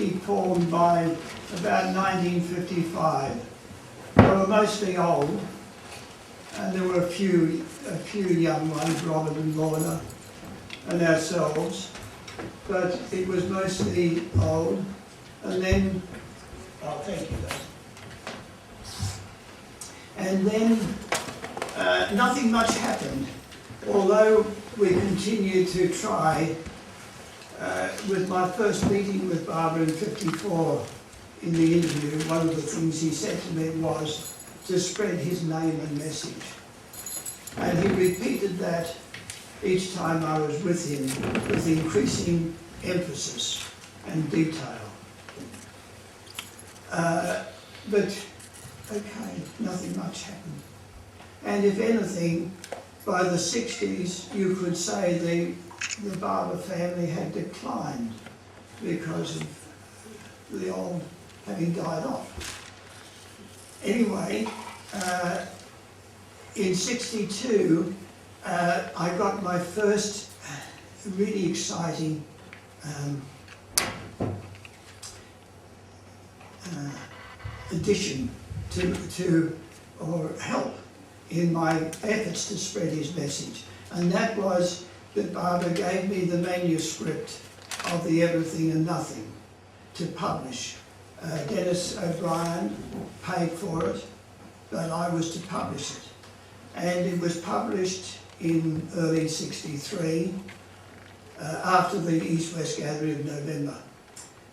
committee formed by about 1955. They were mostly old, and there were a few young ones, Robert and Lorna and ourselves, but it was mostly old. And then, oh, thank you, Dave. And then nothing much happened, although we continued to try. With my first meeting with Barbara in '54, in the interview, one of the things he said to me was to spread his name and message. And he repeated that each time I was with him with increasing emphasis and detail. But, okay, nothing much happened. And if anything, by the 60s, you could say the Barber family had declined because of the old having died off. Anyway, in '62, I got my first really exciting addition to or help in my efforts to spread his message, and that was that Barbara gave me the manuscript of the Everything and Nothing to publish. Dennis O'Brien paid for it, but I was to publish it. And it was published in early '63, after the East-West Gathering of November.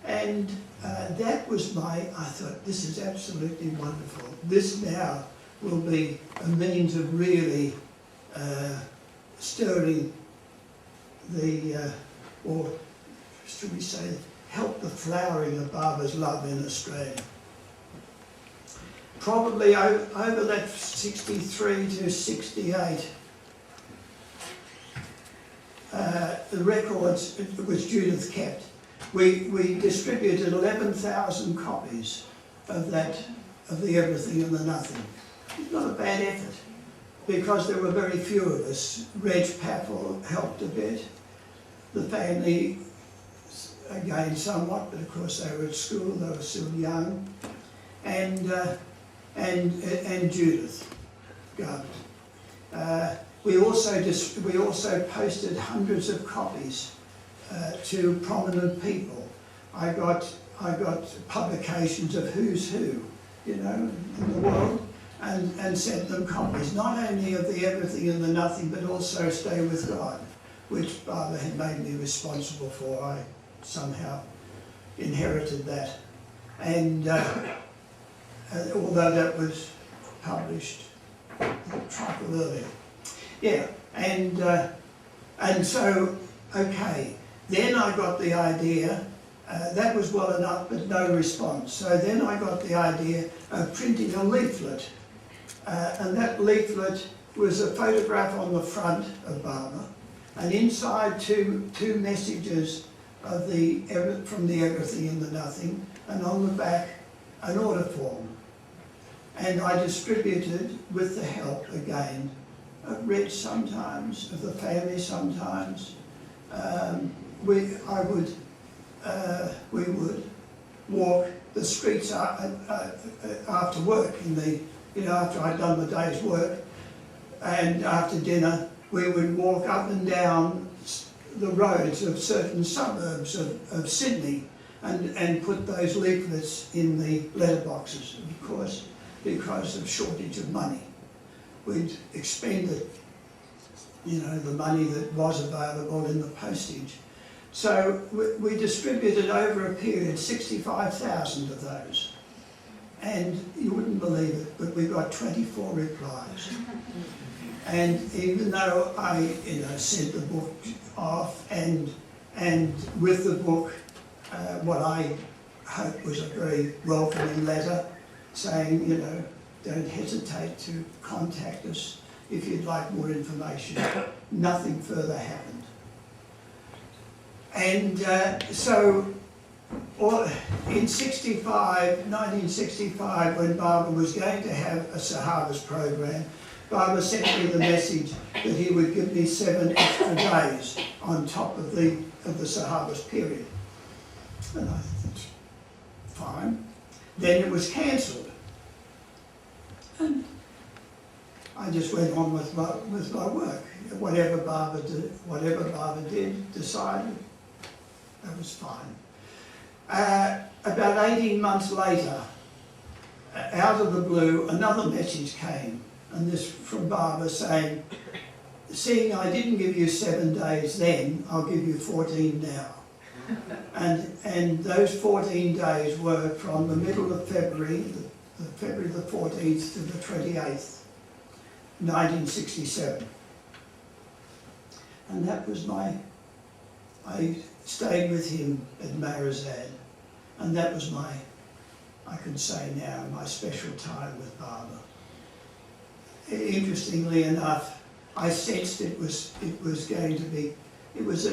And that was I thought, this is absolutely wonderful. This now will be a means of really stirring or should we say, help the flowering of Barbara's love in Australia. Probably over that 63 to 68, the records which Judith kept, we distributed 11,000 copies of the Everything and the Nothing. It's not a bad effort, because there were very few of us. Reg Paffel helped a bit. The family, again, somewhat, but of course they were at school, they were still young. And Judith Garbutt. We also posted hundreds of copies to prominent people. I got publications of who's who, you know, in the world, and sent them copies, not only of the Everything and the Nothing, but also Stay With God, which Barbara had made me responsible for. I somehow inherited that, and although that was published a trifle earlier. Yeah, and so, okay, then I got the idea, that was well enough, but no response. So then I got the idea of printing a leaflet, and that leaflet was a photograph on the front of Barbara, and inside two messages of from the Everything and the Nothing, and on the back an order form. And I distributed, with the help again of Reg sometimes, of the family sometimes. We would walk the streets after work, after I'd done the day's work, and after dinner we would walk up and down the roads of certain suburbs of Sydney and put those leaflets in the letterboxes, of course, because of shortage of money. We'd expended, the money that was available in the postage. So we distributed over a period 65,000 of those. And you wouldn't believe it, but we got 24 replies. And even though I sent the book off and with the book what I hope was a very welcoming letter saying, don't hesitate to contact us if you'd like more information. Nothing further happened. And so in 1965, when Barbara was going to have a Sahabas program, Barbara sent me the message that he would give me 7 extra days on top of the Sahabas period. And I thought, fine. Then it was cancelled. And I just went on with my work. Whatever Barbara did, decided, that was fine. About 18 months later, out of the blue, another message came, and this from Barbara saying, seeing I didn't give you 7 days then, I'll give you 14 now. And those 14 days were from the middle of February, February the 14th to the 28th, 1967. And that was I stayed with him at Marizad, and that was I can say now, my special time with Barbara. Interestingly enough, I sensed it was going to be, it was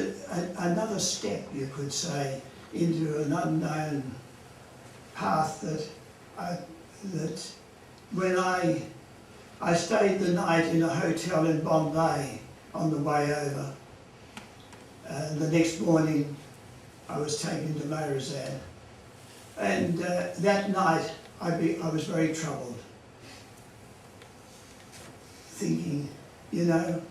another step, you could say, into an unknown path that when I stayed the night in a hotel in Bombay on the way over. The next morning I was taken to Marizad, and that night I was very troubled, thinking, you know,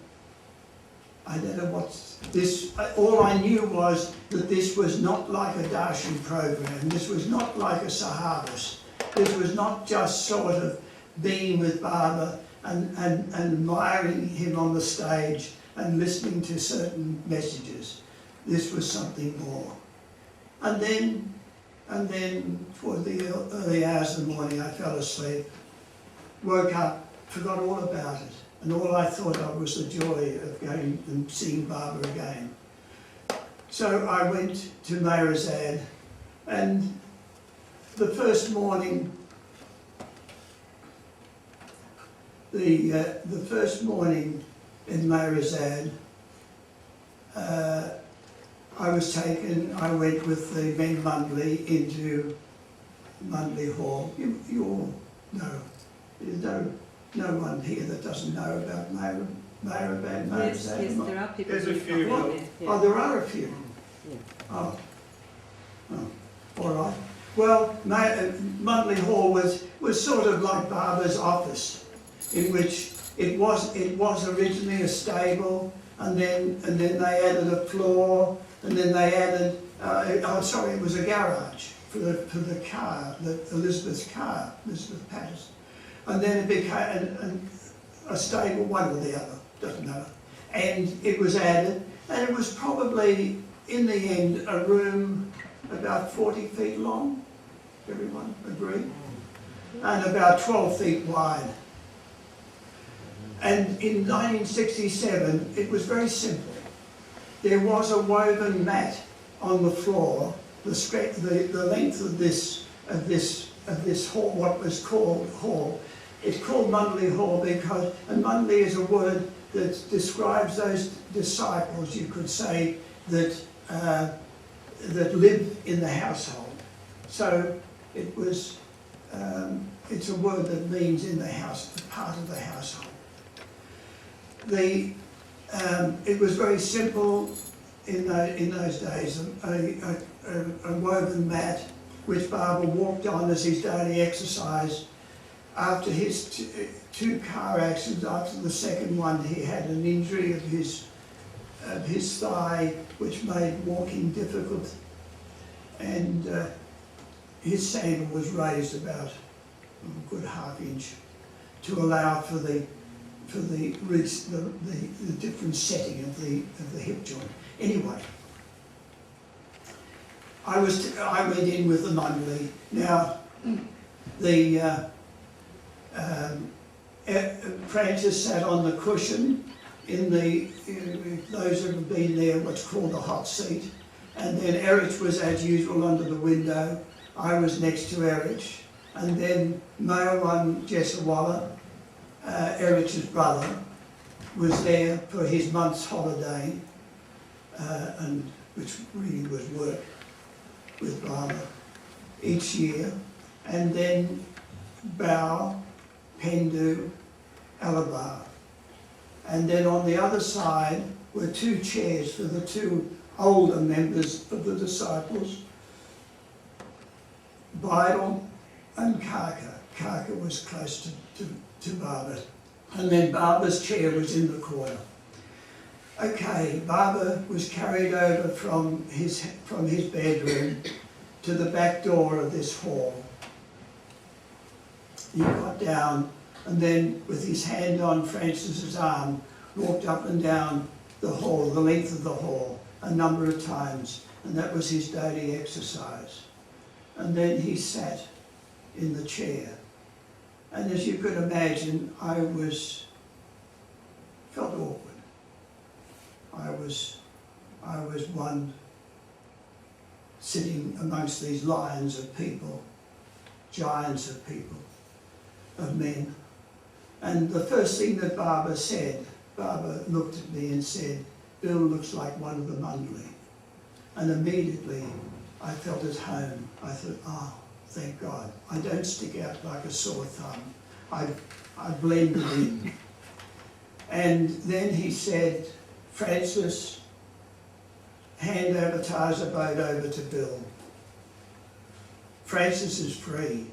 I don't know what's this. All I knew was that this was not like a darshan program. This was not like a sahabas. This was not just sort of being with Baba and admiring him on the stage and listening to certain messages. This was something more. And then for the early hours of the morning I fell asleep, woke up, forgot all about it. And all I thought of was the joy of going and seeing Barbara again. So I went to Marizad, and the first morning, the first morning in Marizad, I went with the men Mundley into Mundley Hall. You all know, there's no one here that doesn't know about Marizad. Yes, there are people. There's a few. Oh, there are a few. Yeah. Oh, all right. Well, Mundley Hall was sort of like Barbara's office, in which it was originally a stable, and then they added a floor, and then they added it was a garage for the car, Elizabeth Patterson. And then it became a stable, one or the other, doesn't matter. And it was added, and it was probably, in the end, a room about 40 feet long, everyone agree? And about 12 feet wide. And in 1967, it was very simple. There was a woven mat on the floor, the length of this hall, what was called hall. It's called Mundley Hall because, and Mundley is a word that describes those disciples, you could say, that live in the household. So it was, it's a word that means in the house, part of the household. It was very simple in those days, a woven mat which Barbara walked on as his daily exercise. After his two car accidents, after the second one, he had an injury of his thigh, which made walking difficult, and his sandal was raised about a good half-inch to allow for the different setting of the hip joint. Anyway, I went in with the Mundley. Now, Francis sat on the cushion in those who have been there, what's called the hot seat, and then Erich was as usual under the window. I was next to Erich, and then Mayawan Jesawala, Erich's brother, was there for his month's holiday, and which really was work with Barbara each year, and then Bao, Pendu, Alabar. And then on the other side were two chairs for the two older members of the disciples, Bridle and Carker. Carker was close to Barbara. And then Barbara's chair was in the corner. Okay, Barbara was carried over from his bedroom to the back door of this hall. He got down and then, with his hand on Frances's arm, walked up and down the hall, the length of the hall, a number of times, and that was his daily exercise. And then he sat in the chair. And as you could imagine, I felt awkward. I was one sitting amongst these lions of people, giants of people, of men. And the first thing that Barbara said, Barbara looked at me and said, "Bill looks like one of the Mundley." And immediately I felt at home. I thought, oh, thank God. I don't stick out like a sore thumb. I blended in. And then he said, "Francis, hand Avatars Abode over to Bill. Francis is free.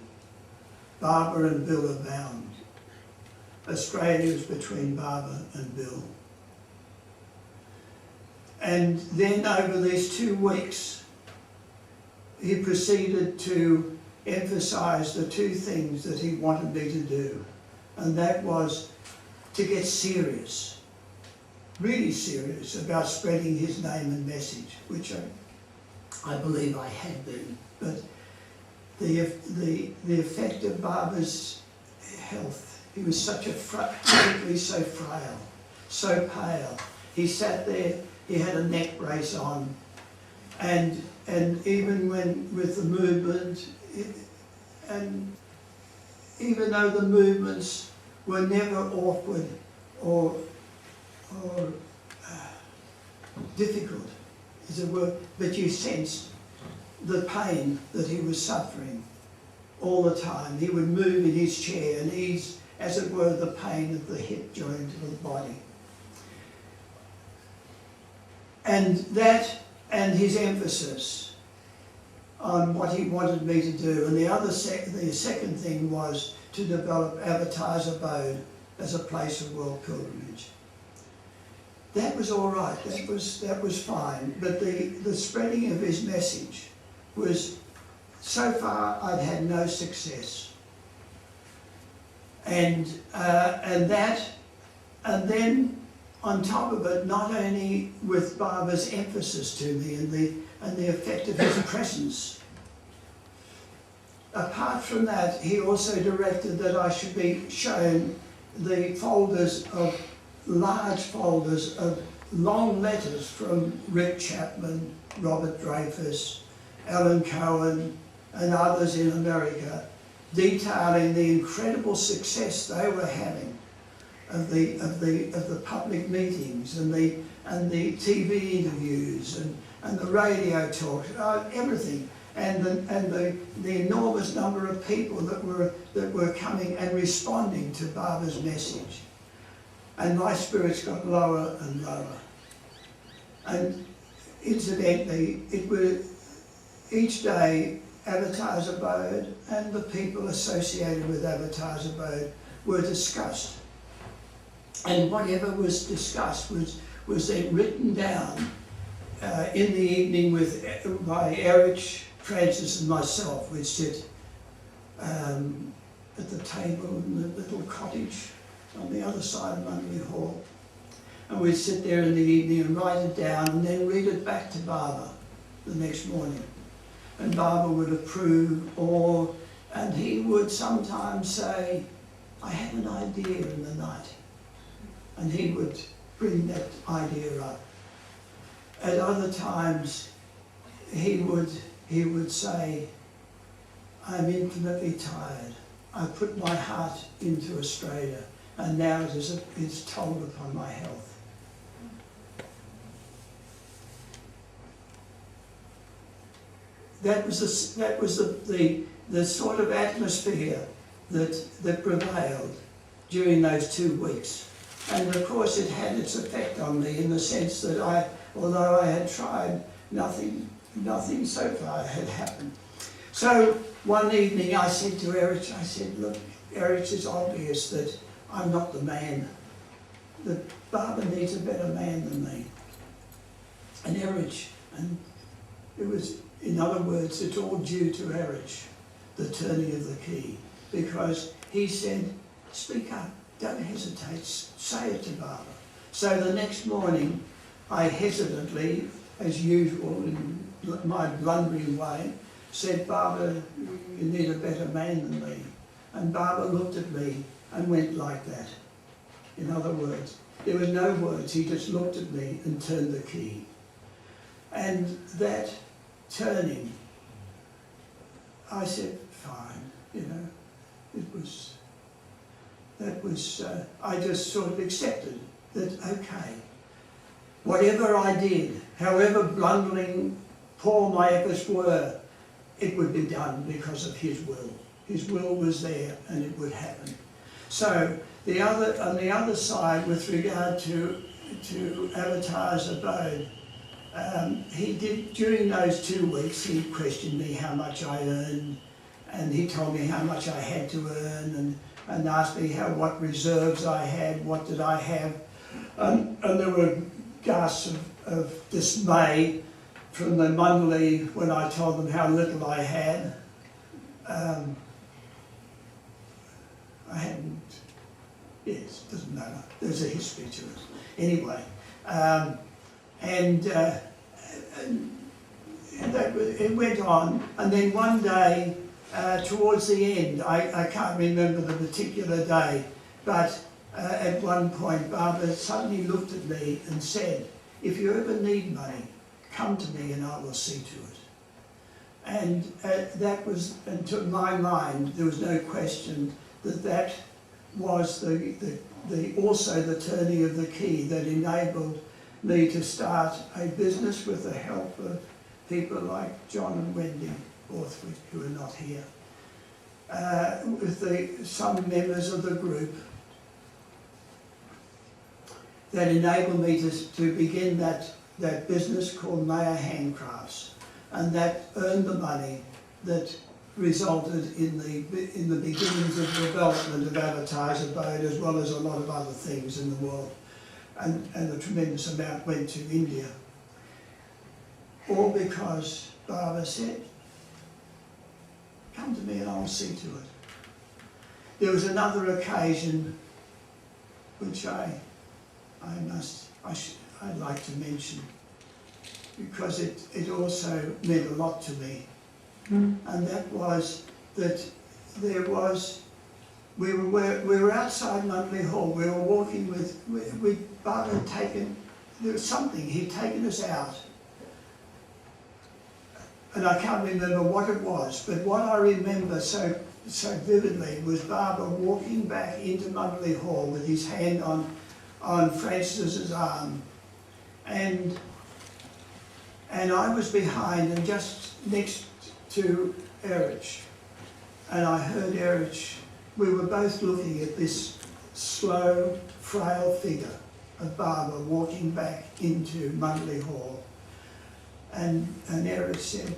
Barbara and Bill are bound. Australia is between Barbara and Bill." And then over these 2 weeks, he proceeded to emphasise the 2 things that he wanted me to do. And that was to get serious, really serious about spreading his name and message, which I believe I had been. But the effect of Barbara's health, he was so frail, so pale. He sat there, he had a neck brace on, and even when with the movement, and even though the movements were never awkward or difficult, as it were, but you sensed the pain that he was suffering all the time. He would move in his chair and ease, as it were, the pain of the hip joint of the body. And that, and his emphasis on what he wanted me to do. And the second thing was to develop Avatars Abode as a place of world pilgrimage. That was all right, that was fine, but the spreading of his message was, so far I'd had no success. And then on top of it, not only with Barbara's emphasis to me and the effect of his presence. Apart from that, he also directed that I should be shown the large folders of long letters from Rick Chapman, Robert Dreyfus, Alan Cohen, and others in America, detailing the incredible success they were having of the public meetings and the TV interviews and the radio talks, everything, and the enormous number of people that were coming and responding to Barbara's message. And my spirits got lower and lower. And incidentally, each day Avatars Abode and the people associated with Avatars Abode were discussed. And whatever was discussed was then written down in the evening by Eric, Francis and myself. We'd sit at the table in the little cottage on the other side of Mundley Hall. And we'd sit there in the evening and write it down and then read it back to Barbara the next morning. And Barbara would approve, and he would sometimes say, "I had an idea in the night." And he would bring that idea up. At other times, he would say, "I'm infinitely tired. I put my heart into Australia, and now it's told upon my health." That was the sort of atmosphere that prevailed during those 2 weeks. And of course it had its effect on me in the sense that although I had tried, nothing so far had happened. So one evening I said to Erich, I said, look, Erich, it's obvious that I'm not the man. The barber needs a better man than me. And Erich, and it was, in other words, it's all due to Erich, the turning of the key, because he said, speak up, don't hesitate, say it to Barber. So the next morning, I hesitantly, as usual, in my blundering way, said, Barber, you need a better man than me. And Barber looked at me and went like that. In other words, there were no words, he just looked at me and turned the key. And that turning, I said, fine, you know, I just sort of accepted that, okay, whatever I did, however blundering poor my efforts were, it would be done because of his will. His will was there and it would happen. So on the other side, with regard to Avatars Abode, he did, during those 2 weeks, he questioned me how much I earned, and he told me how much I had to earn, and asked me what reserves I had, what did I have, and there were gasps of dismay from the Mundley when I told them how little I had. I hadn't, yes, doesn't matter, there's a history to it. Anyway, it went on, and then one day, towards the end, I can't remember the particular day, but at one point Barbara suddenly looked at me and said, if you ever need money, come to me and I will see to it. And that was, and to my mind, there was no question that was also the turning of the key that enabled me to start a business with the help of people like John and Wendy Borthwick, who are not here, with some members of the group that enabled me to begin that business called Mayer Handcrafts, and that earned the money that resulted in the beginnings of development of Avatars Abode, as well as a lot of other things in the world, and a tremendous amount went to India. All because Barbara said, come to me and I'll see to it. There was another occasion which I'd like to mention, because it also meant a lot to me. And that was that we were outside Mundley Hall. We were walking with Barbara had taken, there was something, he'd taken us out. And I can't remember what it was, but what I remember so vividly was Barbara walking back into Mundley Hall with his hand on Francis's arm. And I was behind and just next to Erich. And I heard Erich, we were both looking at this slow, frail figure of Barbara walking back into Mundley Hall. And Erich said,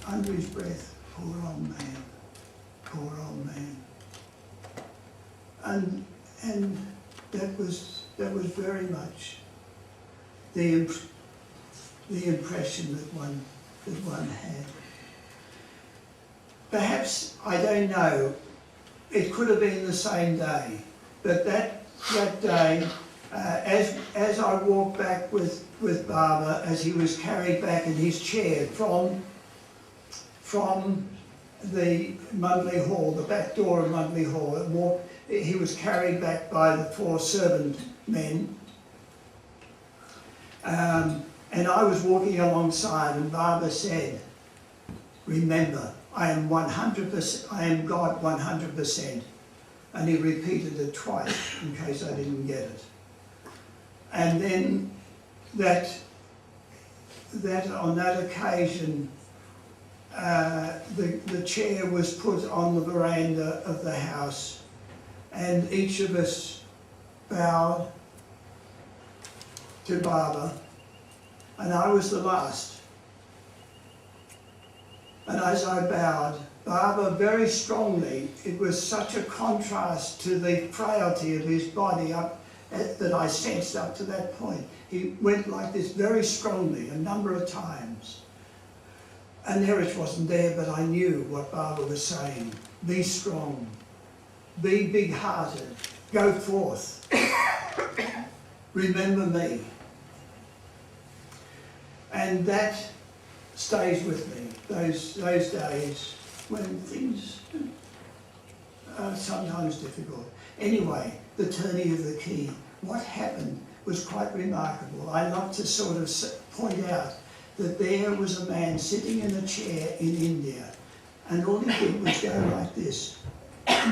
under his breath, poor old man, poor old man. And that was very much the impression that one had. Perhaps, I don't know, it could have been the same day, but that day, as I walked back with Barbara, as he was carried back in his chair from the Mundley Hall, the back door of Mundley Hall, he was carried back by the 4 servant men, and I was walking alongside, and Barbara said, remember, I am 100%, I am God 100%. And he repeated it twice in case I didn't get it. And then that on that occasion, the chair was put on the veranda of the house, and each of us bowed to Barbara, and I was the last. And as I bowed, Barbara very strongly, it was such a contrast to the frailty of his body that I sensed up to that point. He went like this very strongly a number of times. And Erich wasn't there, but I knew what Barbara was saying. Be strong, be big-hearted, go forth, remember me. And that stays with me, those days when things are sometimes difficult. Anyway, the turning of the key, what happened was quite remarkable. I love to sort of point out that there was a man sitting in a chair in India, and all he did was go like this.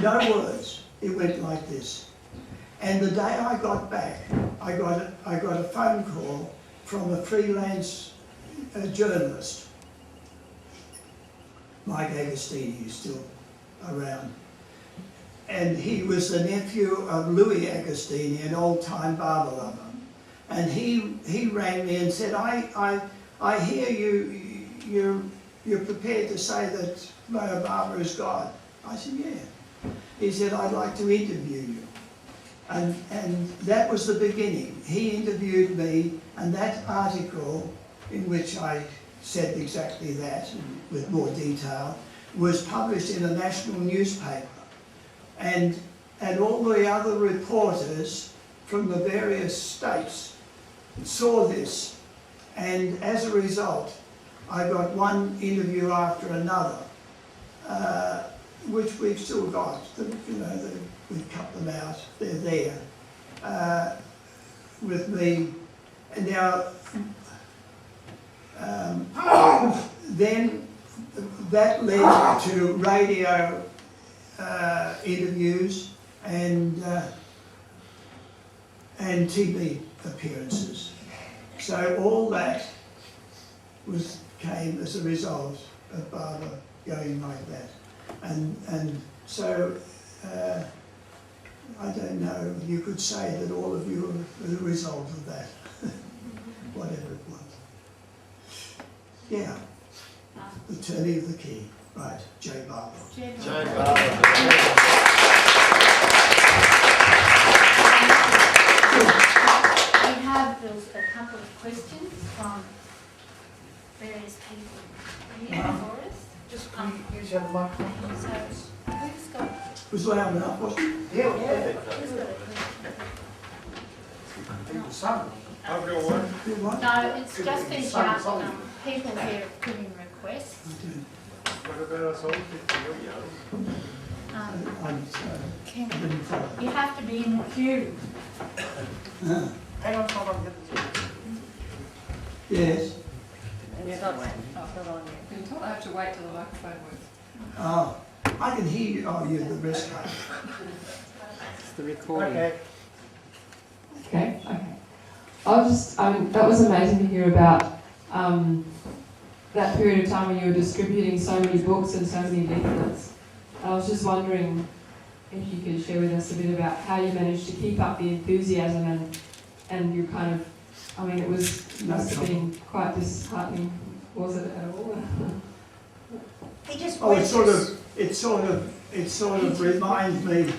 No words, it went like this. And the day I got back, I got a phone call from a freelance journalist, Mike Agostini, is still around. And he was the nephew of Louis Agostini, an old-time Barbara lover. And he rang me and said, I hear you're prepared to say that Barbara is God. I said, yeah. He said, I'd like to interview you. And that was the beginning. He interviewed me, and that article, in which I said exactly that, with more detail, was published in a national newspaper. And all the other reporters from the various states saw this. And as a result, I got one interview after another, which we've still got. We've cut them out, they're there with me. And now, then that led to radio interviews and TV appearances. So all that came as a result of Barbara going like that. And so I don't know, you could say that all of you are the result of that, whatever it was. Yeah, the turning of the key. Right, J. Barbara. J. Barbara. We have a couple of questions from various people here for us. Just Use your microphone. So, who's got? It was loud enough, wasn't it? Yeah. Who's got a question? The sun. I've got one. You what? No, it's just been about people here putting requests. What about us old people? I'm sorry. Can, I didn't follow. you have to be in the queue. Hang on, hold on. Yes. It's not wet. Oh, hold on. You're told I have to wait till the microphone works. Oh, I can hear you. Oh, you're the rest of It's the recording. Okay. Okay. That was amazing to hear about that period of time when you were distributing so many books and so many leaflets. I was just wondering if you could share with us a bit about how you managed to keep up the enthusiasm and you kind of, it must have been quite disheartening, was it at all? He just Oh, it sort of reminds me,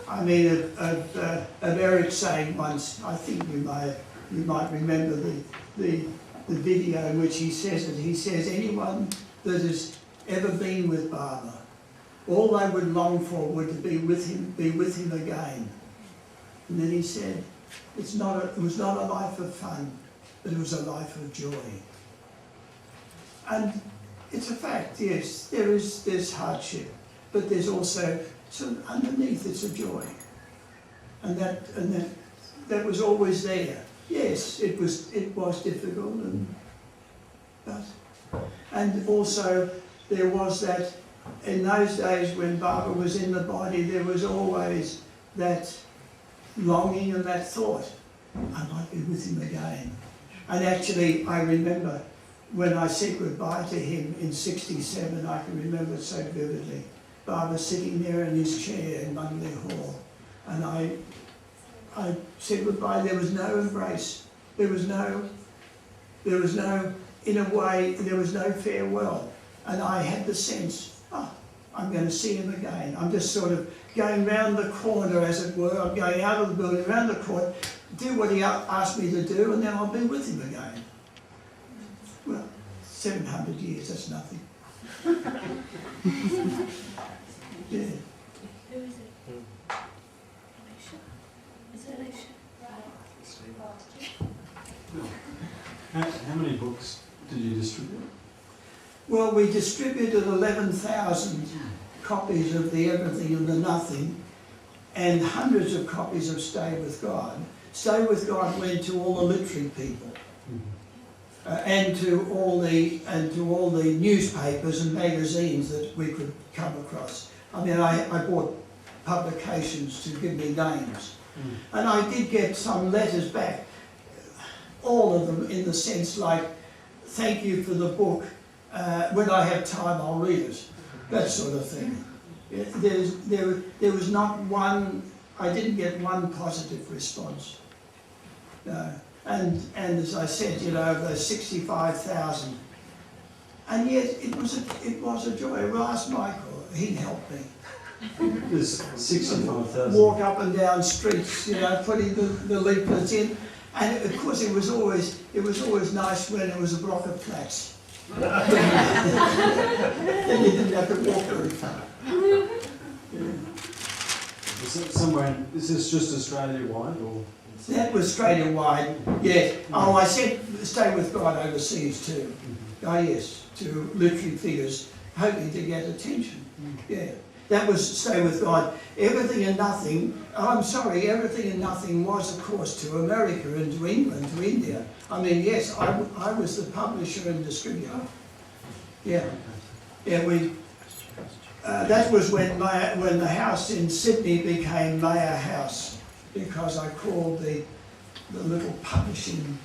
of Eric saying once, I think you might remember the video in which he says it. He says, anyone that has ever been with Barbara, all they would long for would be with him again. And then he said, it was not a life of fun, but it was a life of joy. And it's a fact, yes, there's hardship, but there's also, underneath it's a joy. And that was always there. Yes, it was difficult, and also there was that, in those days when Barbara was in the body, there was always that longing and that thought, I might be with him again. And actually, I remember when I said goodbye to him in '67, I can remember it so vividly. Barbara sitting there in his chair in Munley Hall, and I said goodbye. There was no embrace. There was no, in a way, there was no farewell. And I had the sense, oh, I'm going to see him again. I'm just sort of going round the corner, as it were. I'm going out of the building, round the corner, do what he asked me to do, and then I'll be with him again. Well, 700 years, that's nothing. Yeah. Who is it? Alicia? Is it Alicia? How many books did you distribute? Well, we distributed 11,000 copies of the Everything and the Nothing, and hundreds of copies of Stay with God. Stay with God went to all the literary people, and to all the newspapers and magazines that we could come across. I mean, I bought publications to give me names, and I did get some letters back, all of them in the sense like, thank you for the book, when I have time I'll read it, that sort of thing. There was not one, I didn't get one positive response. No. And as I said, you know, the 65,000, and yet it was a joy. Well, ask Michael, he helped me. There's 65,000. Walk up and down streets, you know, putting the leaflets in, and of course it was always nice when it was a block of flats. Then you didn't have to walk very far. Yeah. Is this just Australia-wide, or? That was Australia-wide, yes. Oh, I said Stay with God overseas too. Oh yes, to literary figures, hoping to get attention. Yeah, that was Stay with God. Everything and Nothing, Everything and Nothing was, of course, to America and to England, to India. I mean, yes, I was the publisher and distributor. Yeah, yeah. That was when the house in Sydney became Mayer House, because I called the little publishing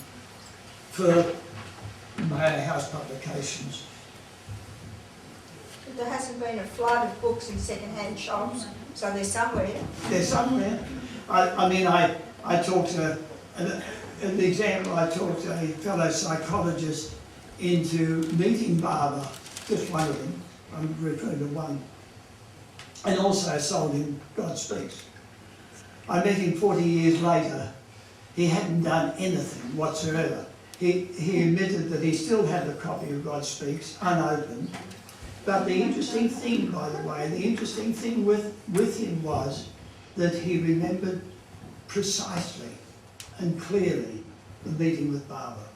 firm Mayer House Publications. There hasn't been a flood of books in second-hand shops, so they're somewhere. They're somewhere. I talked to, an example, I talked to a fellow psychologist into meeting Barber, just one of them, I'm referring to one, and also sold him God Speaks. I met him 40 years later. He hadn't done anything whatsoever. He admitted that he still had a copy of God Speaks, unopened. But the interesting thing, by the way, with him was that he remembered precisely and clearly the meeting with Barber.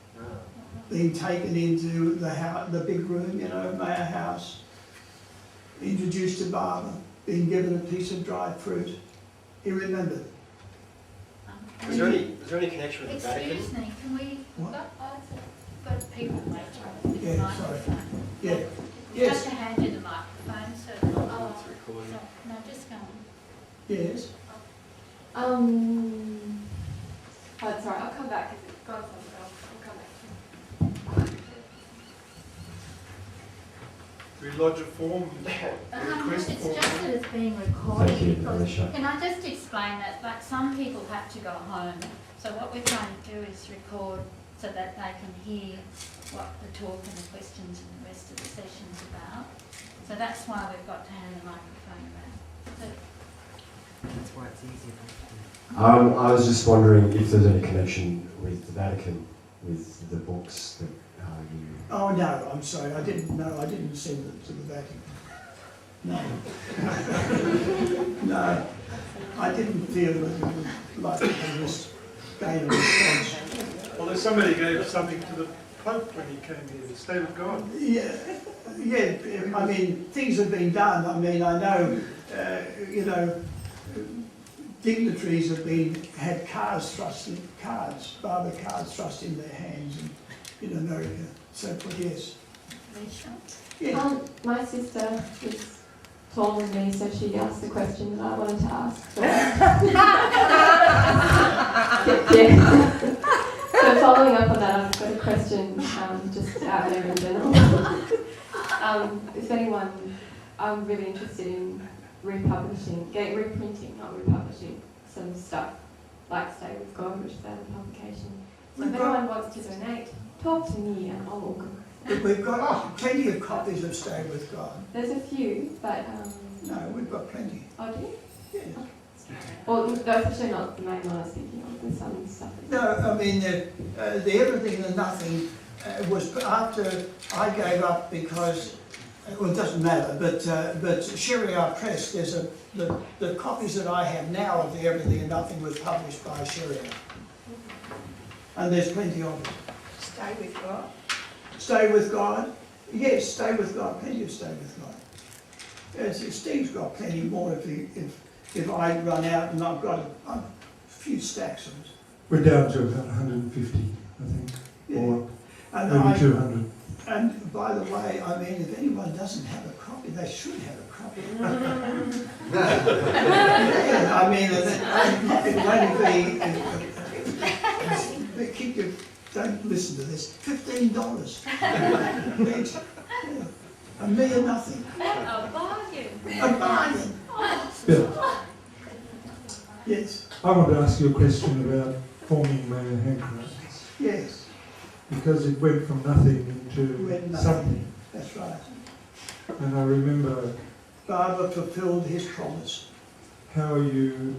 Being taken into the big room, you know, Mayer House, introduced to Barber, being given a piece of dried fruit. He remembered. Is there any connection with the Vatican? Excuse me, can we, What? got people later on. Yeah, sorry. Yeah. You have Yes. to hand you the microphone, so. No, just go on. Yes. Oh, it's alright, I'll come back because it's gone somewhere else. I'll come back. We lodge a form, request It's form. just that it's being recorded. Thank you, because- Alicia. Can I just explain that, like, some people have to go home, so what we're trying to do is record so that they can hear what the talk and the questions and the rest of the session's about. So that's why we've got to hand the microphone around. So, That's why it's easier. I was just wondering if there's any connection with the Vatican, with the books that you... Oh no, I'm sorry, I didn't know. I didn't send it to the Vatican. No. No. I didn't feel that it would like to gain a response. Well, somebody gave something to the Pope when he came here, the State of God. Yeah, I mean, things have been done. I mean, I know, you know, dignitaries have had Barber cards thrust in their hands in America. So, yes. Alicia? Yeah. My sister is taller than me, so she asked the question that I wanted to ask. Yeah. So following up on that, I've got a question just out there in general. If anyone, I'm really interested in reprinting, not republishing, some stuff like Stay with God, which is out of publication. So if anyone wants to donate, talk to me and I'll organise. But we've got plenty of copies of Stay With God. There's a few, but No, we've got plenty. oh, do you? Yeah. Well, that's actually not the main one I was thinking of. There's some stuff. No, I mean, the Everything and Nothing was after I gave up because, well, it doesn't matter, but Sharia Press, there's the copies that I have now of the Everything and Nothing was published by Sharia. And there's plenty of them. Stay with God. Stay With God? Yes, Stay With God, plenty of Stay With God. Yes, Steve's got plenty more if I run out, and I've got a few stacks of it. We're down to about 150, I think, Yeah. or And maybe 200. And by the way, I mean, if anyone doesn't have a copy, they should have a copy. Yeah, I mean, it will only be, don't listen to this, $15. Yeah. A mere nothing. A bargain. A bargain. Yeah. Yes, I want to ask you a question about forming my handcrafts, yes, because it went from nothing into Went nothing. something. that's right. And I remember Barber fulfilled his promise. how you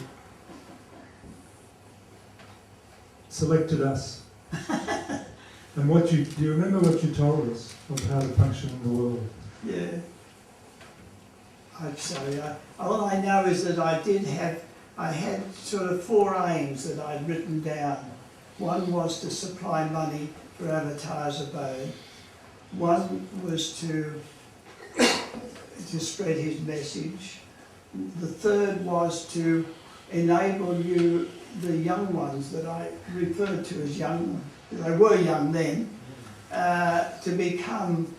selected us. And do you remember what you told us of how to function in the world? Yeah. I'm sorry. All I know is that I had sort of 4 aims that I'd written down. One was to supply money for Avatars Abode. One was to spread his message. The third was to enable you, the young ones that I referred to as young, they were young then, to become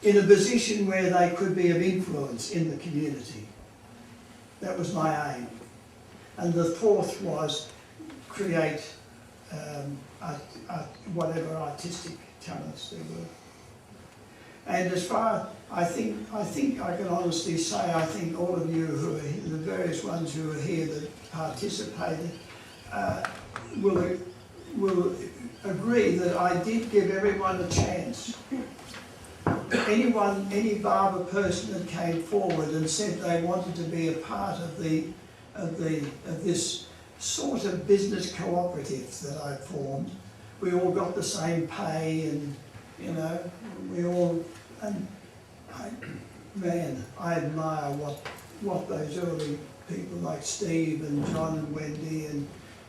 in a position where they could be of influence in the community. That was my aim. And the fourth was create whatever artistic talents there were. And as far, I think I can honestly say, I think all of you who are here, the various ones who are here that participated, will agree that I did give everyone a chance. Any barber person that came forward and said they wanted to be a part of this sort of business cooperative that I formed, we all got the same pay, and you know, we all, and I admire what those early people like Steve and John and Wendy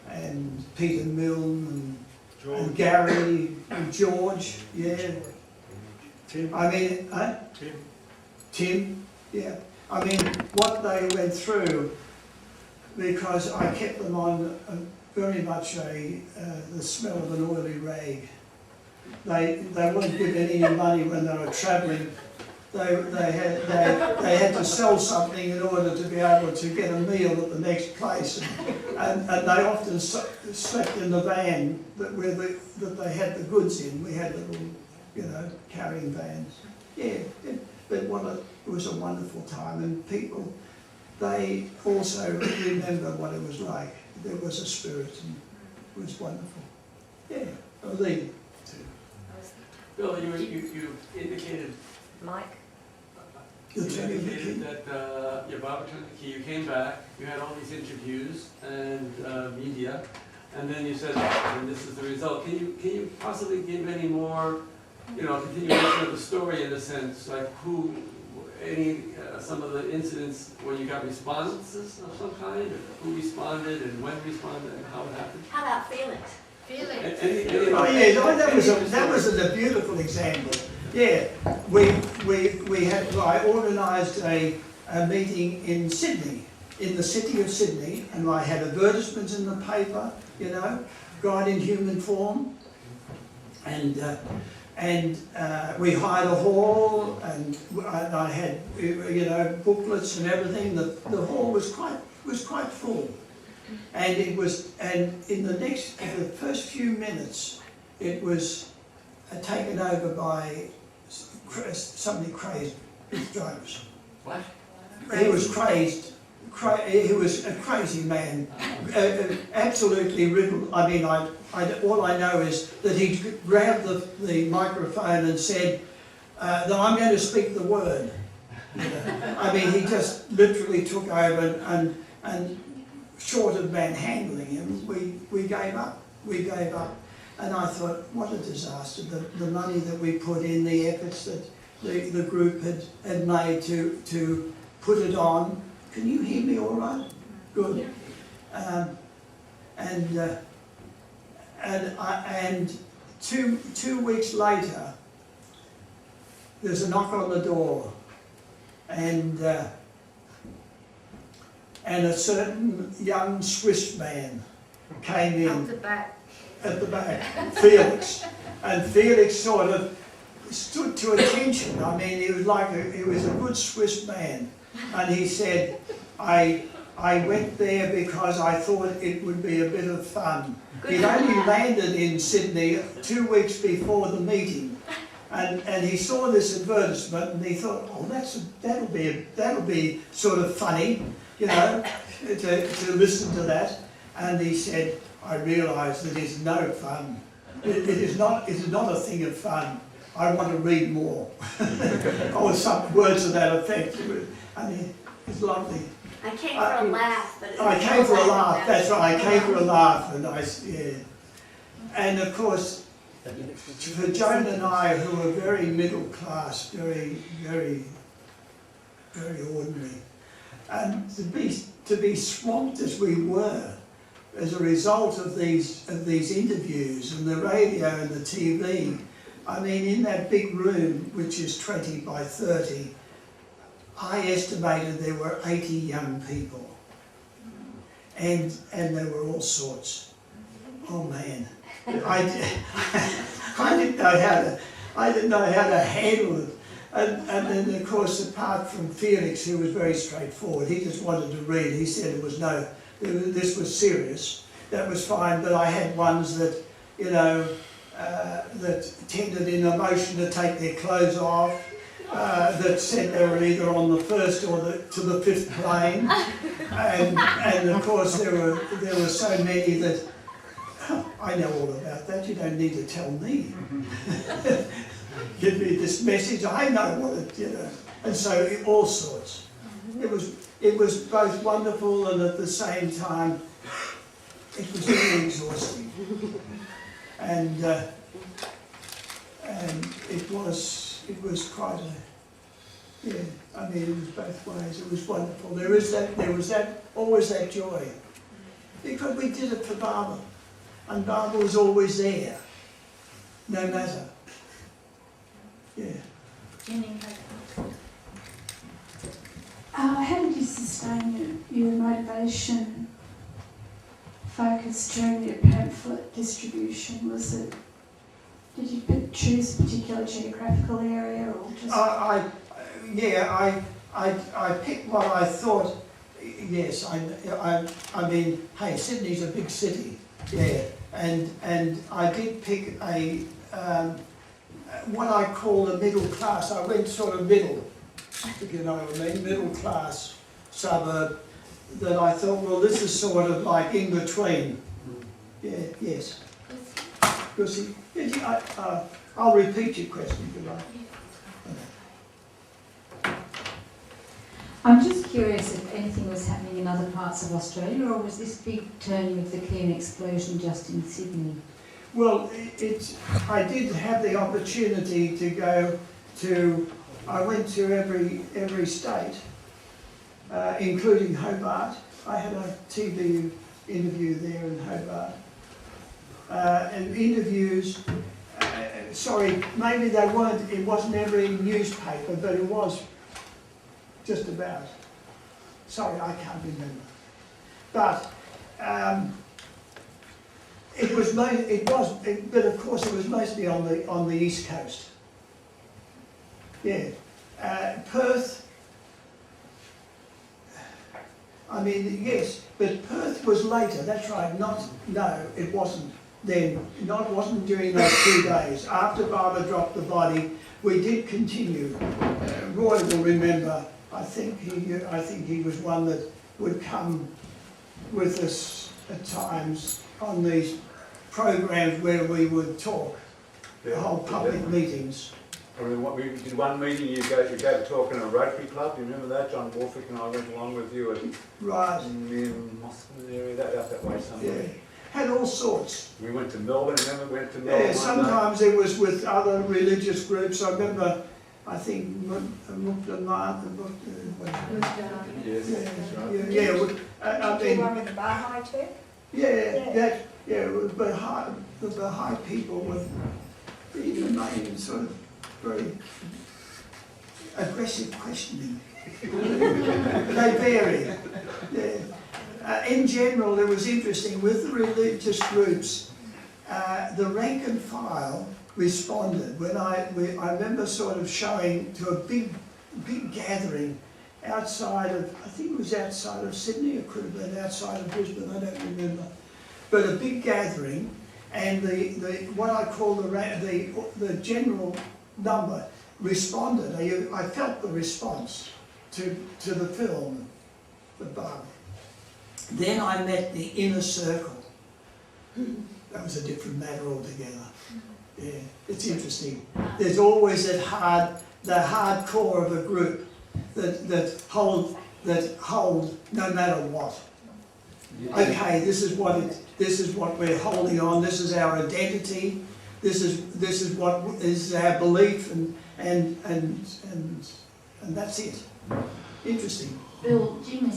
and Peter Milne and Gary and George, yeah. Tim. I mean, Tim, yeah. I mean, what they went through, because I kept them on very much the smell of an oily rag. They wouldn't give any money when they were travelling. They had to sell something in order to be able to get a meal at the next place, and they often slept in the van that they had the goods in. We had little, you know, carrying vans. Yeah, but it was a wonderful time, and people, they also remember what it was like. There was a spirit, and it was wonderful. Yeah, I'll leave it. Bill, you indicated, Mike? you indicated that your barber took the key, you came back, you had all these interviews and media, and then you said, and this is the result. Can you possibly give any more, you know, continuation of the story in a sense, like some of the incidents where you got responses of some kind, who responded and when responded and how it happened? How about Felix? Felix. Oh yeah, that was a beautiful example. Yeah, I organised a meeting in Sydney, in the city of Sydney, and I had advertisements in the paper, you know, God in human form, and we hired a hall, and I had, you know, booklets and everything. The hall was quite full. And in the first few minutes, it was taken over by somebody crazed with drugs. What? He was crazed he was a crazy man, absolutely riddled. I mean, all I know is that he grabbed the microphone and said, that I'm going to speak the word. You know? I mean, he just literally took over and short of manhandling him, we gave up. We gave up. And I thought, what a disaster. The money that we put in, the efforts that the group had made to put it on. Can you hear me all right? Good. And 2 weeks later, there's a knock on the door, and a certain young Swiss man came in. At the back, Felix. And Felix sort of stood to attention. I mean, he was a good Swiss man. And he said, I went there because I thought it would be a bit of fun. He'd only landed in Sydney 2 weeks before the meeting. And he saw this advertisement and he thought, oh, that'll be sort of funny, you know, to listen to that. And he said, I realise that it's no fun. It is not a thing of fun. I want to read more. Or some words of that effect. I mean, it's lovely. I came for a laugh, but I came for a laugh, that's right, I came for a laugh, and yeah. And of course, for Joan and I, who are very middle class, very, very, very ordinary, and to be swamped as we were, as a result of these interviews and the radio and the TV, I mean, in that big room, which is 20 by 30, I estimated there were 80 young people, and there were all sorts. Oh man, I didn't know how to handle it. And then of course, apart from Felix, who was very straightforward, he just wanted to read. He said this was serious. That was fine, but I had ones that, you know, that tended in emotion to take their clothes off. That said they were either on the first or to the fifth plane, and of course there were so many that I know all about that. You don't need to tell me. Give me this message. I know what it, you know, and so all sorts. It was both wonderful and at the same time it was really exhausting, and it was quite a, yeah, I mean, it was both ways. It was wonderful. There was always that joy, because we did it for Barbara, and Barbara was always there, no matter. Yeah. How did you sustain your motivation focus during your pamphlet distribution? Did you choose a particular geographical area, or just? I picked what I thought. Yes, I mean, hey, Sydney's a big city, yeah, and I did pick a what I call a middle class. I went sort of middle, if you know what I mean, middle class suburb. That I thought, well, this is sort of like in between. Yeah, yes. Gussie, I'll repeat your question if you like. I'm just curious if anything was happening in other parts of Australia, or was this big turning of the key and explosion just in Sydney? Well, I did have the opportunity to go to, I went to every state, including Hobart. I had a TV interview there in Hobart. And interviews, sorry, maybe they weren't, it wasn't every newspaper, but it was just about. Sorry, I can't remember. But but of course it was mostly on the East Coast. Yeah, Perth. I mean, yes, but Perth was later. That's right. No, it wasn't then. It wasn't during those 2 days after Barbara dropped the body. We did continue. Roy will remember. I think he was one that would come with us at times on these programs where we would talk, the whole public meetings. I mean, we did one meeting, you gave a talk in a Rotary Club, you remember that? John Warfick and I went along with you in Mosman area, out that way somewhere. Yeah. Had all sorts. We went to Melbourne, remember? We went to Melbourne. Yeah, sometimes it was with other religious groups. I remember, I think, Yes, yeah, that's right. yeah. I Did you do mean, one with the Baha'i too? the Baha'i people were even making sort of very aggressive questioning. They vary. Yeah. In general, it was interesting with the religious groups. The rank and file responded when I remember sort of showing to a big gathering outside of, I think it was outside of Sydney, it could have been outside of Brisbane, I don't remember. But a big gathering, and the what I call the general number responded. I felt the response to the film, the bug. Then I met the inner circle. That was a different matter altogether. Yeah, it's interesting. There's always the hard core of a group that hold no matter what. Okay, this is what we're holding on. This is our identity. This is what is our belief, and that's it. Interesting. Bill, Jim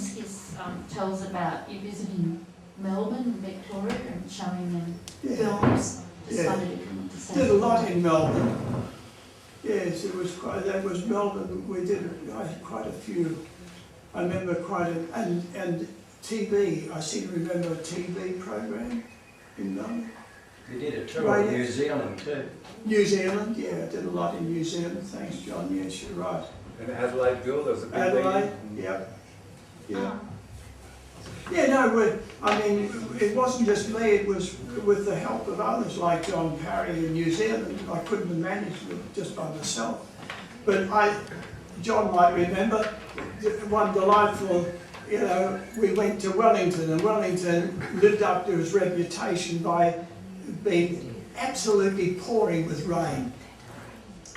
tells about you visiting Melbourne and Victoria and showing them films. Did a lot in Melbourne. Yes, it was quite. That was Melbourne. We did quite a few. I remember and TV. I seem to remember a TV program in Melbourne. We did a tour of New Zealand too. New Zealand, yeah, I did a lot in New Zealand. Thanks, John. Yes, you're right. And Adelaide, Bill, there was a big Adelaide, yeah. Yeah, no, I mean, it wasn't just me, it was with the help of others like John Parry in New Zealand. I couldn't have managed it just by myself. But John might remember one delightful, we went to Wellington, and Wellington lived up to his reputation by being absolutely pouring with rain.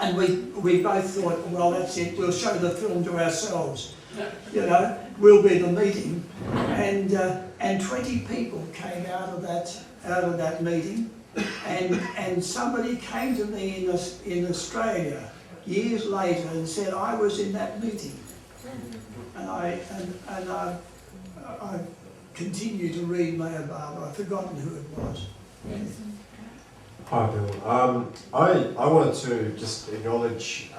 And we both thought, well, that's it, we'll show the film to ourselves. We'll be the meeting. And 20 people came out of that meeting, and somebody came to me in Australia years later and said, I was in that meeting. And I continue to read Mayor Barbara. I've forgotten who it was. Hi, Bill. I wanted to just acknowledge.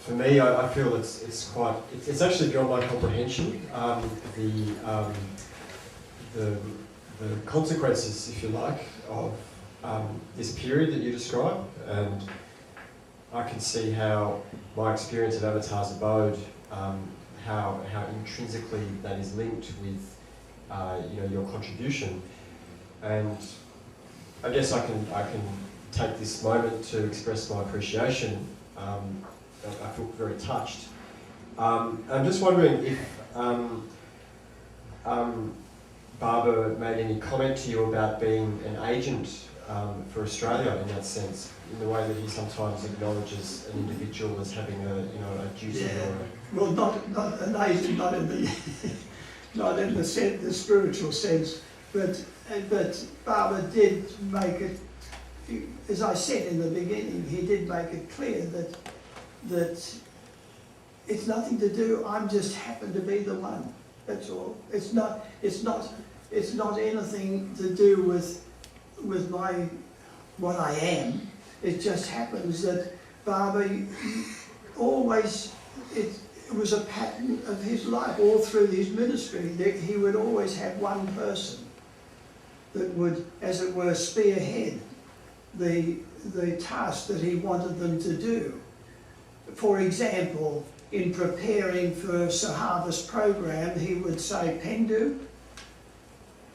For me, I feel it's actually beyond my comprehension. The consequences, if you like, of this period that you describe, and I can see how my experience at Avatars Abode, how intrinsically that is linked with your contribution, and I guess I can take this moment to express my appreciation. I feel very touched. I'm just wondering if Barbara made any comment to you about being an agent for Australia in that sense, in the way that he sometimes acknowledges an individual as having a duty or well, not an agent, not in the spiritual sense, but Barbara did make it, as I said in the beginning, he did make it clear that it's nothing to do. I'm just happen to be the one. That's all. It's not anything to do with what I am. It just happens that Barbara always, it was a pattern of his life all through his ministry, that he would always have one person that would, as it were, spearhead the task that he wanted them to do. For example, in preparing for Sahaba's program, he would say, Pendu,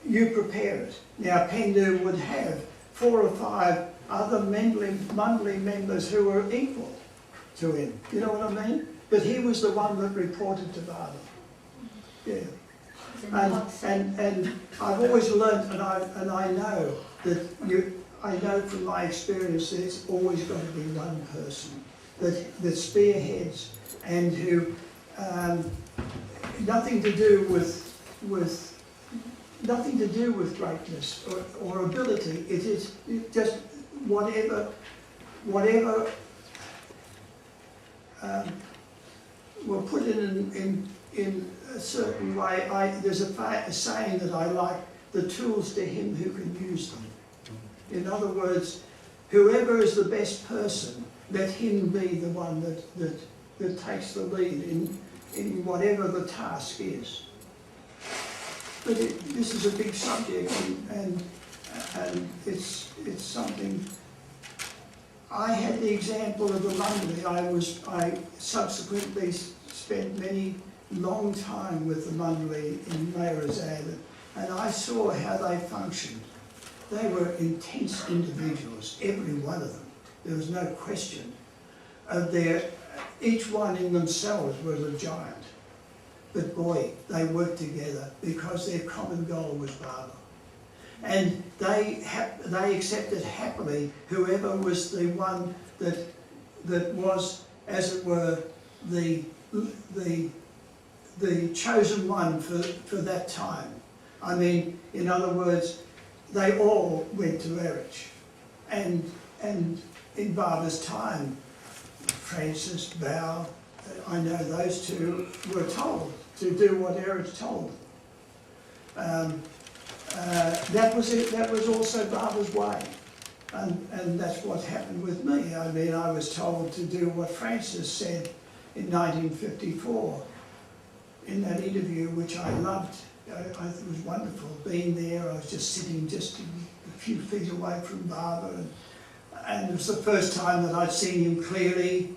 you prepare it. Now, Pendu would have 4 or 5 other Mundley members who were equal to him. You know what I mean? But he was the one that reported to Barbara. Yeah. And I've always learnt, and I know that I know from my experience that it's always got to be one person that spearheads and who nothing to do with greatness or ability. It is just whatever we'll put it in a certain way. There's a saying that I like: the tools to him who can use them. In other words, whoever is the best person, let him be the one that takes the lead in whatever the task is. But this is a big subject, and it's something. I had the example of the Monday. I subsequently spent many long time with the Monday in Avatars Abode, and I saw how they functioned. They were intense individuals, every one of them. There was no question. Each one in themselves was a giant. But boy, they worked together because their common goal was Baba. And they accepted happily whoever was the one that was, as it were, the chosen one for that time. I mean, in other words, they all went to Erich. And in Baba's time, Francis, Bao, I know those two were told to do what Erich told them. That was it. That was also Baba's way. And that's what happened with me. I mean, I was told to do what Francis said in 1954 in that interview, which I loved. It was wonderful being there. I was just sitting just a few feet away from Baba, and it was the first time that I'd seen him clearly,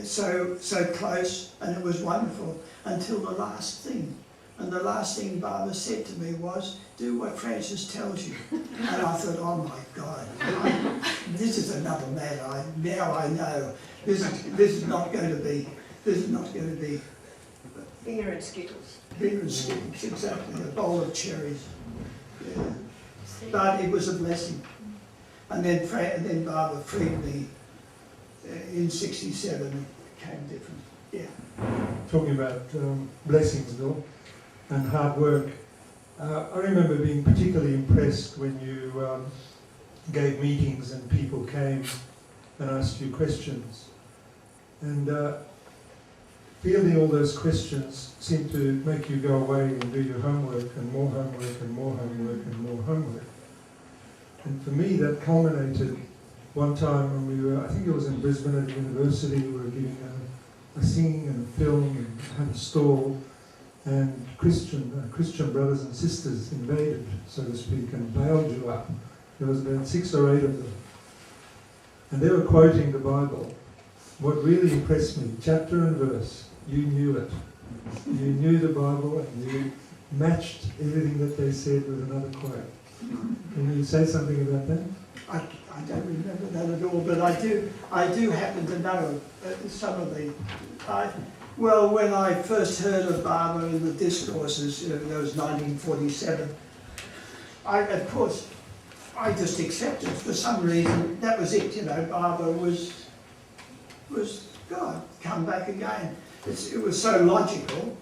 so close, and it was wonderful until the last thing. And the last thing Baba said to me was, "Do what Francis tells you." And I thought, oh my God, this is another matter. Now I know this is not going to be. Beer and Skittles. Beer and Skittles, exactly. A bowl of cherries. Yeah. But it was a blessing. And then Baba freed me in '67. It became different. Yeah. Talking about blessings, Bill, and hard work. I remember being particularly impressed when you gave meetings and people came and asked you questions. And fielding all those questions seemed to make you go away and do your homework and more homework and more homework and more homework. And for me that culminated one time when we were, I think it was in Brisbane at the university, we were giving a singing and a film and had a stall, and Christian brothers and sisters invaded, so to speak, and bailed you up. There was about 6 or 8 of them. And they were quoting the Bible. What really impressed me, chapter and verse, you knew it. You knew the Bible and you matched everything that they said with another quote. Can you say something about that? I don't remember that at all, but I do happen to know some of the. Well, when I first heard of Baba in the discourses, that was 1947. Of course, I just accepted for some reason. That was it, you know. Baba was God, come back again. It was so logical.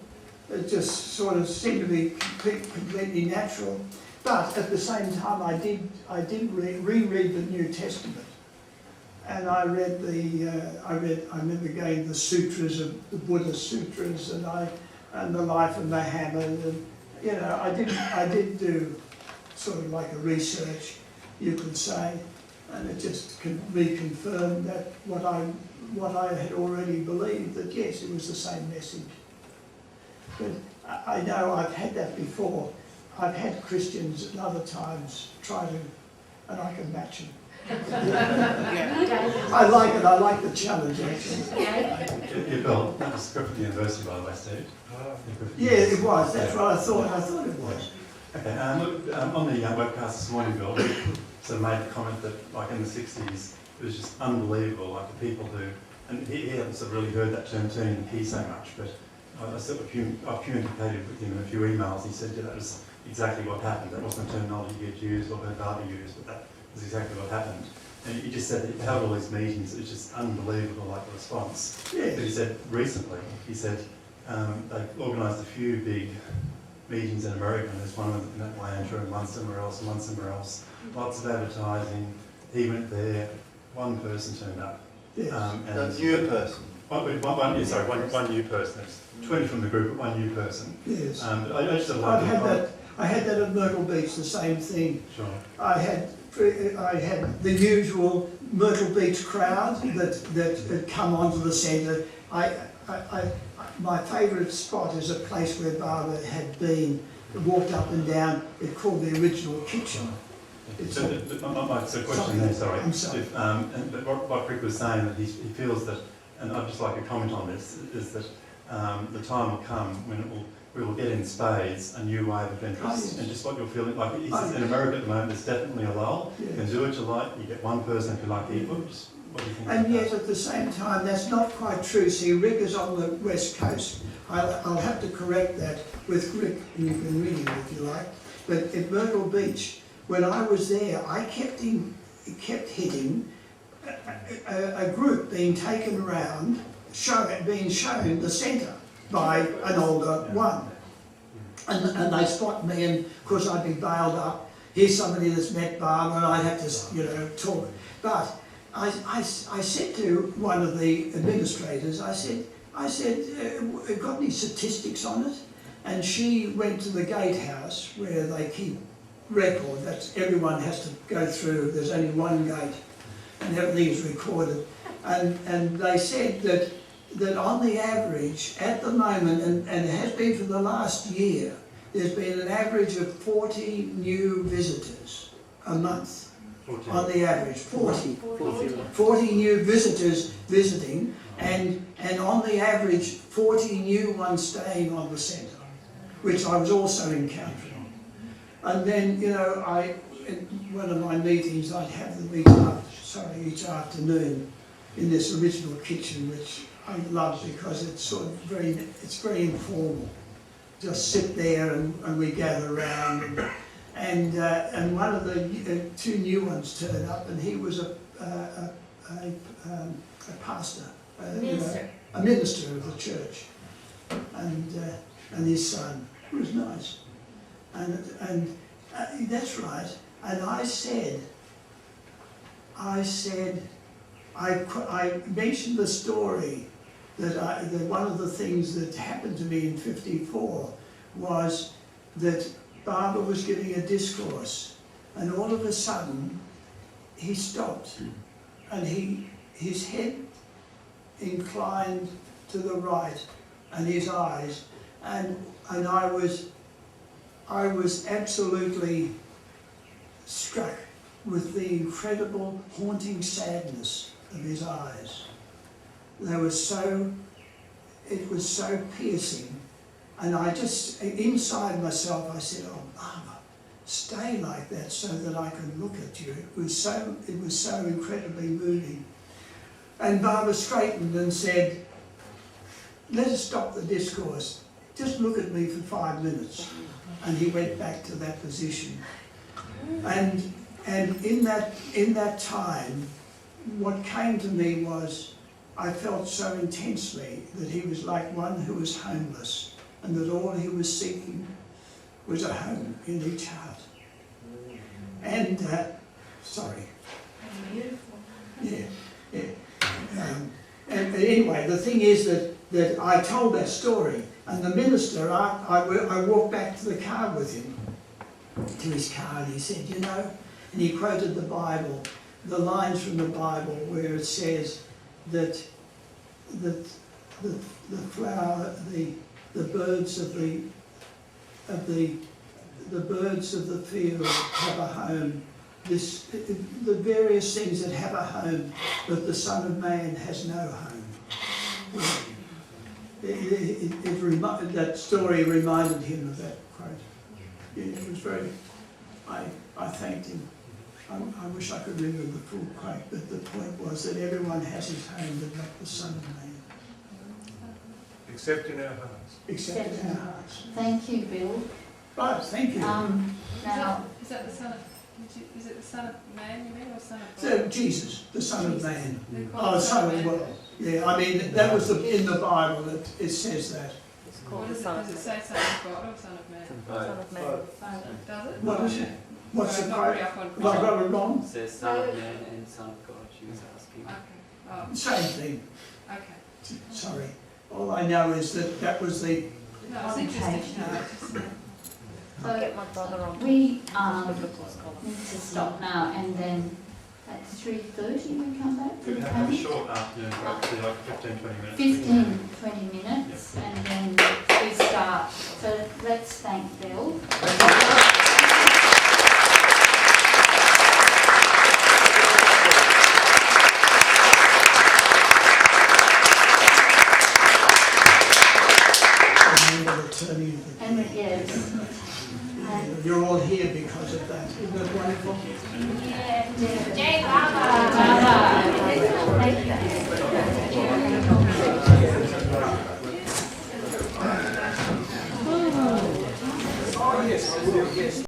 It just sort of seemed to be completely natural. But at the same time, I did reread the New Testament, and I read I remember getting the sutras of the Buddha sutras, and the life of Muhammad, and you know, I did do sort of like a research, you could say, and it just reconfirmed that what I had already believed, that yes, it was the same message. But I know I've had that before. I've had Christians at other times try to, and I can match them. I like it, I like the challenge actually. You felt that was script at the university, by the way, Steve. Yeah, it was, that's what I thought it was. Okay, look, on the webcast this morning, Bill, sort of made the comment that like in the 60s, it was just unbelievable, like the people who, and he hadn't sort of really heard that term turning the key so much, but I've communicated with him in a few emails. He said, yeah, that was exactly what happened. That wasn't the terminology he had used or heard Barbara use, but that was exactly what happened. And he just said that he held all these meetings. It was just unbelievable, like the response. Yeah. But he said recently, he said they've organised a few big meetings in America, and there's one in Atlanta and one somewhere else and one somewhere else. Lots of advertising. He went there. One person turned up. Yes. And A new person. One new person. There's 20 from the group, but one new person. Yes. But I just like I had that at Myrtle Beach, the same thing. Sure. I had the usual Myrtle Beach crowd that had come onto the centre. My favourite spot is a place where Barbara had been, walked up and down. It's called the Original Kitchen. So the question there, sorry. I'm sorry. But what Rick was saying, that he feels that, and I'd just like to comment on this, is that the time will come when we will get in spades a new wave of interest. Oh, yes. And just what you're feeling, like he says in America at the moment, there's definitely a lull. Yes. You can do what you like, you get one person who like the e-books. What do you think? And yet at the same time, that's not quite true. See, Rick is on the West Coast. I'll have to correct that with Rick, and you can read him if you like. But at Myrtle Beach, when I was there, I kept hitting a group being taken around, being shown the centre by an older one. And they spot me, and of course I'd be bailed up. Here's somebody that's met Barbara, and I'd have to, talk. But I said to one of the administrators, I said, got any statistics on it? And she went to the gatehouse where they keep record. That's everyone has to go through. There's only one gate, and everything is recorded. And they said that on the average, at the moment, and it has been for the last year, there's been an average of 40 new visitors a month. 40. On the average, 40 new visitors visiting, and on the average, 40 new ones staying on the centre, which I was also encountering. And then, in one of my meetings, I'd have them each afternoon in this Original Kitchen, which I love because it's it's very informal. Just sit there and we gather around, and one of the two new ones turned up, and he was a pastor, a minister of the church, and his son. It was nice. And that's right. And I mentioned the story that one of the things that happened to me in '54 was that Barbara was giving a discourse, and all of a sudden he stopped, and his head inclined to the right, and his eyes, and I was absolutely struck with the incredible haunting sadness of his eyes. It was so piercing, and I just, inside myself, I said, "Oh, Barbara, stay like that so that I can look at you." It was so incredibly moving. And Barbara straightened and said, "Let us stop the discourse. Just look at me for 5 minutes." And he went back to that position. And in that time, what came to me was, I felt so intensely that he was like one who was homeless, and that all he was seeking was a home in each heart. And, sorry. Beautiful. Yeah. And anyway, the thing is that I told that story, and the minister, I walked back to the car with him, to his car, and he said, and he quoted the Bible, the lines from the Bible where it says that the flower, the birds of the field have a home. The various things that have a home, but the Son of Man has no home. That story reminded him of that quote. It was very. I thanked him. I wish I could remember the full quote, but the point was that everyone has his home, but not the Son of Man. Except in our hearts. Except in our hearts. Thank you, Bill. Right, thank you. Now, Is that the son of, is it the son of man you mean, or son of God? So Jesus, the Son of Man. They call Oh, it Son of Man. God. Yeah, I mean, that was in the Bible, it says that. What does it say, son of God or son of man? Son of man. Does it? What is it? What's the Sorry, I'm not really quote? up on- Have I got it wrong? It says Son of Man and Son of God, she was asking. Okay, oh, Same thing. okay. Sorry. All I know is that was the. No, it's interesting, no, it's just, so Get my brother on. we need to stop now, and then at 3:30 we come back to We the have a panel. short afternoon break, like 15, 20 minutes. 15, 20 minutes, and then we start. So let's thank Bill. And yes. And You're all here because of that. Isn't that wonderful? yeah, Jai Baba. Oh, yes, I will, yes.